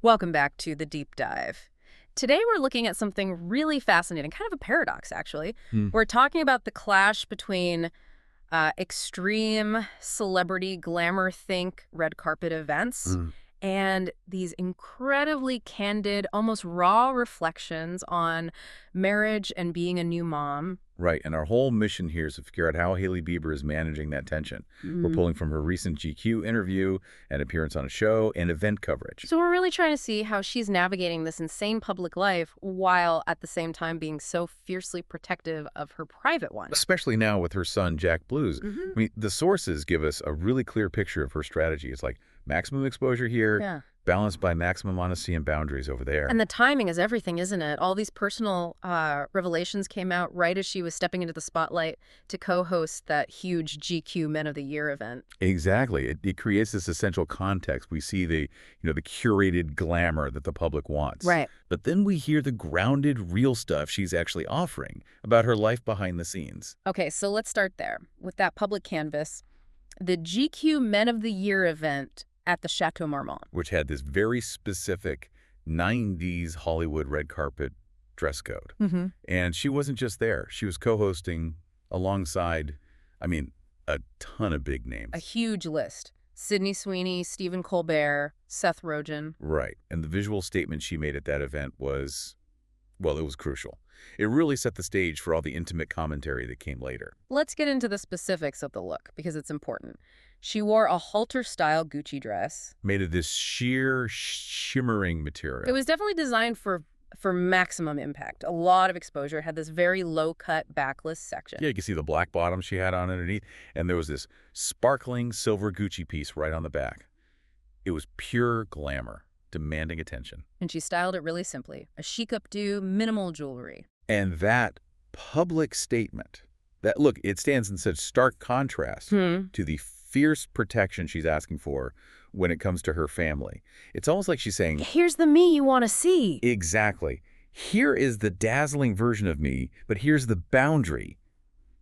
Welcome back to The Deep Dive. Today we're looking at something really fascinating, kind of a paradox, actually. Hmm. We're talking about the clash between extreme celebrity glamour think red carpet events Mm. and these incredibly candid, almost raw reflections on marriage and being a new mom. Right, and our whole mission here is to figure out how Hailey Bieber is managing that tension. We're Mm. pulling from her recent GQ interview, an appearance on a show, and event coverage. So we're really trying to see how she's navigating this insane public life while at the same time being so fiercely protective of her private one. Especially now with her son, Jack Blues. Hmm. I mean, the sources give us a really clear picture of her strategy. It's like maximum exposure here, Yeah. balanced by maximum honesty and boundaries over there. And the timing is everything, isn't it? All these personal revelations came out right as she was stepping into the spotlight to co-host that huge GQ Men of the Year event. Exactly. It creates this essential context. We see the curated glamour that the public wants. Right. But then we hear the grounded, real stuff she's actually offering about her life behind the scenes. Okay, so let's start there with that public canvas. The GQ Men of the Year event at the Chateau Marmont. Which had this very specific 90s Hollywood red carpet dress code. Mm-hmm. And she wasn't just there. She was co-hosting alongside, a ton of big names. A huge list. Sydney Sweeney, Stephen Colbert, Seth Rogen. Right. And the visual statement she made at that event was, well, it was crucial. It really set the stage for all the intimate commentary that came later. Let's get into the specifics of the look, because it's important. She wore a halter-style Gucci dress. Made of this sheer, shimmering material. It was definitely designed for maximum impact. A lot of exposure. It had this very low-cut backless section. Yeah, you can see the black bottom she had on underneath. And there was this sparkling silver Gucci piece right on the back. It was pure glamour, demanding attention. And she styled it really simply. A chic updo, minimal jewelry. And that public statement, that look, it stands in such stark contrast to the fierce protection she's asking for when it comes to her family. It's almost like she's saying, Here's the me you want to see. exactly, here is the dazzling version of me, but here's the boundary.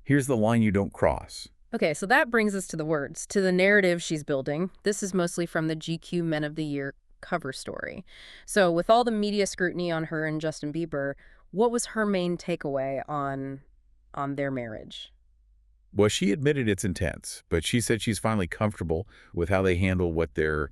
Here's the line you don't cross. Okay, so that brings us to the words, to the narrative she's building. This is mostly from the GQ Men of the Year cover story. So with all the media scrutiny on her and Justin Bieber, what was her main takeaway on their marriage? Well, she admitted it's intense, but she said she's finally comfortable with how they handle what they're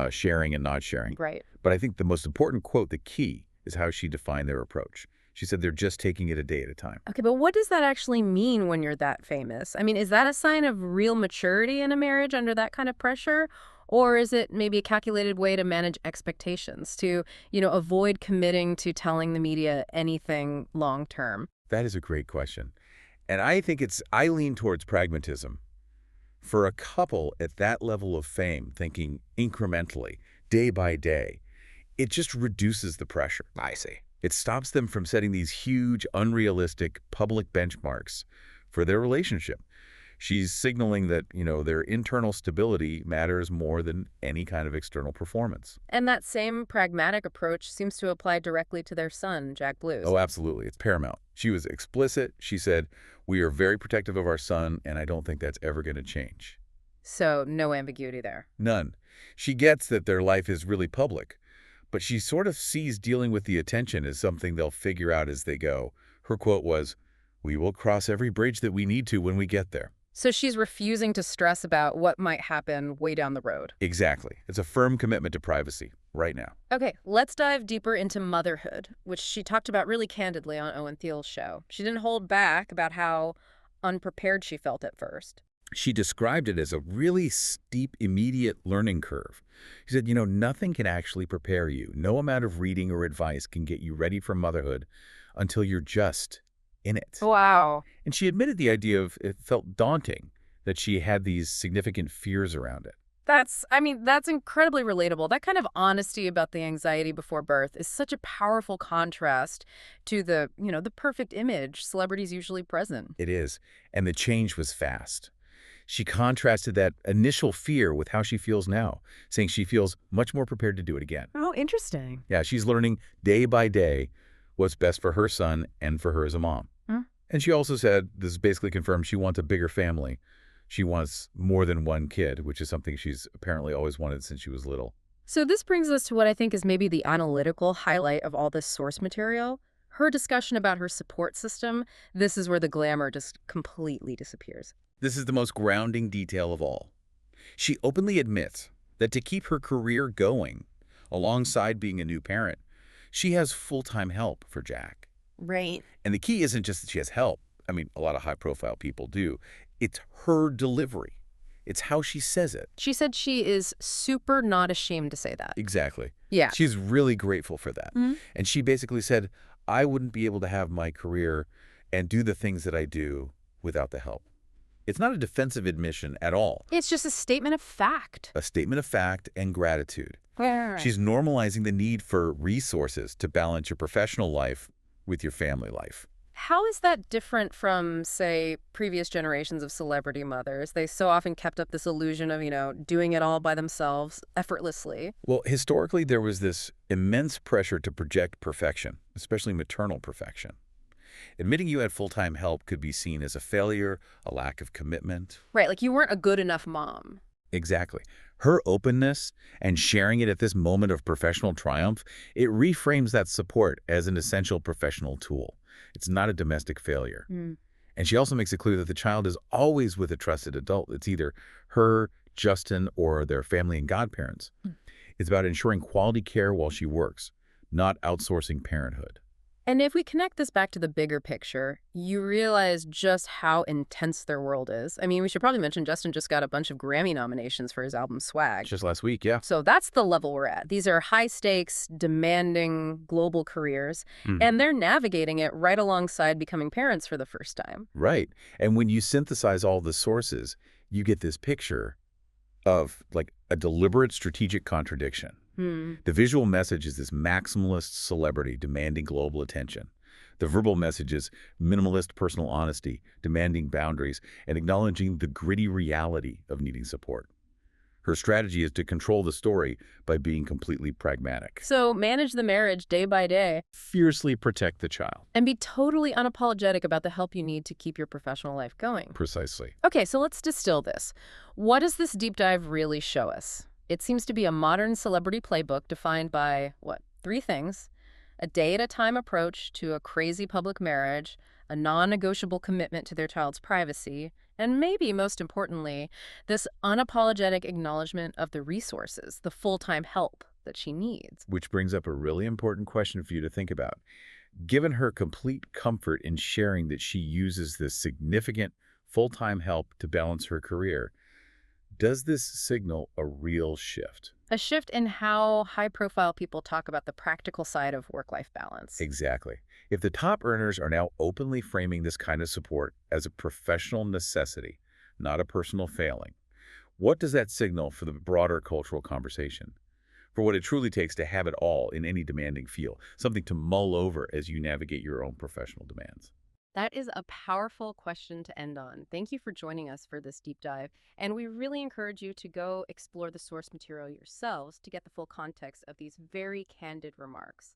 sharing and not sharing. Right. But I think the most important quote, the key, is how she defined their approach. She said they're just taking it a day at a time. Okay, but what does that actually mean when you're that famous? I mean, is that a sign of real maturity in a marriage under that kind of pressure? Or is it maybe a calculated way to manage expectations, to, avoid committing to telling the media anything long term? That is a great question. And I lean towards pragmatism. For a couple at that level of fame, thinking incrementally, day by day, it just reduces the pressure. I see. It stops them from setting these huge, unrealistic public benchmarks for their relationship. She's signaling that, their internal stability matters more than any kind of external performance. And that same pragmatic approach seems to apply directly to their son, Jack Blues. Oh, absolutely. It's paramount. She was explicit. She said, we are very protective of our son, and I don't think that's ever going to change. So no ambiguity there. None. She gets that their life is really public, but she sort of sees dealing with the attention as something they'll figure out as they go. Her quote was, "We will cross every bridge that we need to when we get there." So she's refusing to stress about what might happen way down the road. Exactly. It's a firm commitment to privacy right now. Okay, let's dive deeper into motherhood, which she talked about really candidly on Owen Thiel's show. She didn't hold back about how unprepared she felt at first. She described it as a really steep, immediate learning curve. She said, nothing can actually prepare you. No amount of reading or advice can get you ready for motherhood until you're just in it. Wow. And she admitted the idea of it felt daunting, that she had these significant fears around it. That's incredibly relatable. That kind of honesty about the anxiety before birth is such a powerful contrast to the perfect image celebrities usually present. It is. And the change was fast. She contrasted that initial fear with how she feels now, saying she feels much more prepared to do it again. Oh, interesting. Yeah, she's learning day by day what's best for her son and for her as a mom. And she also said, this basically confirmed, she wants a bigger family. She wants more than one kid, which is something she's apparently always wanted since she was little. So this brings us to what I think is maybe the analytical highlight of all this source material. Her discussion about her support system. This is where the glamour just completely disappears. This is the most grounding detail of all. She openly admits that to keep her career going, alongside being a new parent, she has full-time help for Jack. Right. And the key isn't just that she has help. I mean, a lot of high-profile people do. It's her delivery. It's how she says it. She said she is super not ashamed to say that. Exactly. Yeah. She's really grateful for that. Mhm. And she basically said, I wouldn't be able to have my career and do the things that I do without the help. It's not a defensive admission at all. It's just a statement of fact. A statement of fact and gratitude. Right. She's normalizing the need for resources to balance your professional life with your family life. How is that different from, say, previous generations of celebrity mothers? They so often kept up this illusion of, doing it all by themselves effortlessly. Well, historically, there was this immense pressure to project perfection, especially maternal perfection. Admitting you had full-time help could be seen as a failure, a lack of commitment. Right, like you weren't a good enough mom. Exactly. Her openness and sharing it at this moment of professional triumph, it reframes that support as an essential professional tool. It's not a domestic failure. Mm. And she also makes it clear that the child is always with a trusted adult. It's either her, Justin, or their family and godparents. Mm. It's about ensuring quality care while she works, not outsourcing parenthood. And if we connect this back to the bigger picture, you realize just how intense their world is. I mean, we should probably mention Justin just got a bunch of Grammy nominations for his album Swag. Just last week, yeah. So that's the level we're at. These are high-stakes, demanding global careers, and they're navigating it right alongside becoming parents for the first time. Right. And when you synthesize all the sources, you get this picture of like a deliberate strategic contradiction. The visual message is this maximalist celebrity demanding global attention. The verbal message is minimalist personal honesty, demanding boundaries, and acknowledging the gritty reality of needing support. Her strategy is to control the story by being completely pragmatic. So manage the marriage day by day. Fiercely protect the child. And be totally unapologetic about the help you need to keep your professional life going. Precisely. Okay, so let's distill this. What does this deep dive really show us? It seems to be a modern celebrity playbook defined by, what, 3 things: a day-at-a-time approach to a crazy public marriage, a non-negotiable commitment to their child's privacy, and maybe most importantly, this unapologetic acknowledgement of the resources, the full-time help that she needs. Which brings up a really important question for you to think about. Given her complete comfort in sharing that she uses this significant full-time help to balance her career, does this signal a real shift? A shift in how high-profile people talk about the practical side of work-life balance. Exactly. If the top earners are now openly framing this kind of support as a professional necessity, not a personal failing, what does that signal for the broader cultural conversation? For what it truly takes to have it all in any demanding field, something to mull over as you navigate your own professional demands. That is a powerful question to end on. Thank you for joining us for this deep dive. And we really encourage you to go explore the source material yourselves to get the full context of these very candid remarks.